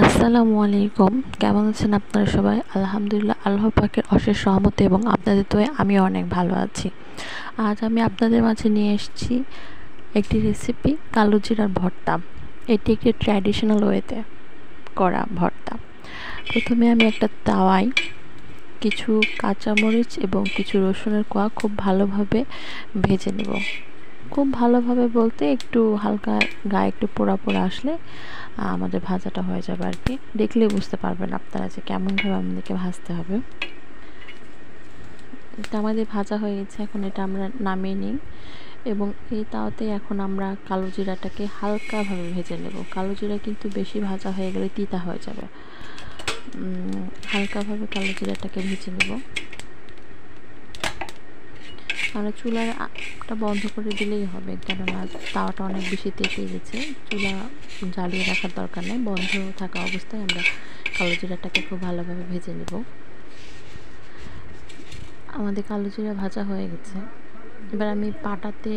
আসসালামু আলাইকুম। কেমন আছেন আপনারা সবাই? আলহামদুলিল্লাহ, আল্লাহ পাকের অশেষ রহমতে এবং আপনাদের দোয়ায় আমিও অনেক ভালো আছি। আজ আমি আপনাদের মাঝে নিয়ে এসেছি একটি রেসিপি, কালো জিরার ভর্তা। এটি একটি ট্র্যাডিশনাল ওয়েতে করা ভর্তা। প্রথমে আমি একটা তাওয়ায় কিছু কাঁচামরিচ এবং কিছু রসুনের কোয়া খুব ভালোভাবে ভেজে নেব। খুব ভালোভাবে বলতে একটু হালকা গায়ে একটু পোড়া পোড়া আসলে আমাদের ভাজাটা হয়ে যাবে আর কি। দেখলে বুঝতে পারবেন আপনারা যে কেমনভাবে আমাদেরকে ভাজতে হবে। এটা আমাদের ভাজা হয়ে গেছে, এখন এটা আমরা নামিয়ে নিই এবং এই তাওয়াতে এখন আমরা কালো জিরাটাকে হালকাভাবে ভেজে নেব। কালো জিরা কিন্তু বেশি ভাজা হয়ে গেলে তিতা হয়ে যাবে। হালকাভাবে কালো জিরাটাকে ভেজে নেব। আমরা চুলাটা বন্ধ করে দিলেই হবে, কেননা তাওয়াটা অনেক বেশি তেতে গেছে। চুলা জ্বালিয়ে রাখার দরকার নেই, বন্ধ থাকা অবস্থায় আমরা কালো জিরাটাকে খুব ভালোভাবে ভেজে নেব। আমাদের কালো জিরা ভাজা হয়ে গেছে। এবার আমি পাটাতে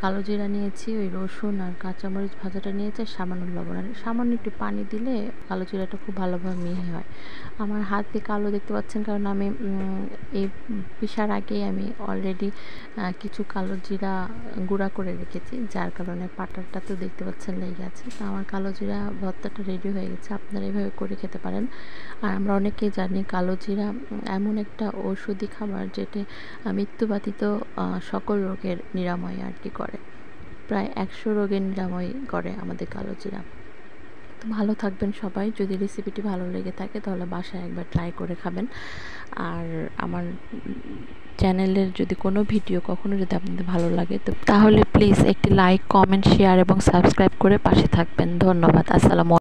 কালো জিরা নিয়েছি, ওই রসুন আর কাঁচামরিচ ভাজাটা নিয়েছি, সামান্য লবণ আর সামান্য একটু পানি দিলে কালো জিরাটা খুব ভালোভাবে মিহি হয়। আমার হাতে কালো দেখতে পাচ্ছেন, কারণ আমি এই পিসার আগেই আমি অলরেডি কিছু কালো জিরা গুঁড়া করে রেখেছি, যার কারণে পাটাটাতেও দেখতে পাচ্ছেন লেগে আছে। তো আমার কালো জিরা ভর্তাটা রেডি হয়ে গেছে। আপনারা এইভাবে করে খেতে পারেন। আর আমরা অনেকেই জানি কালো জিরা এমন একটা ঔষধি খাবার যেটা মৃত্যুবাতিত সকল রোগের নিরাময় আর কি করে। প্রায় 100 রোগের নিরাময় করে আমাদের কালো জিরা। তো ভালো থাকবেন সবাই। যদি রেসিপিটি ভালো লেগে থাকে তাহলে বাসায় একবার ট্রাই করে খাবেন। আর আমার চ্যানেলের যদি কোনো ভিডিও কখনো যদি আপনাদের ভালো লাগে তো তাহলে প্লিজ একটি লাইক, কমেন্ট, শেয়ার এবং সাবস্ক্রাইব করে পাশে থাকবেন। ধন্যবাদ। আসসালামু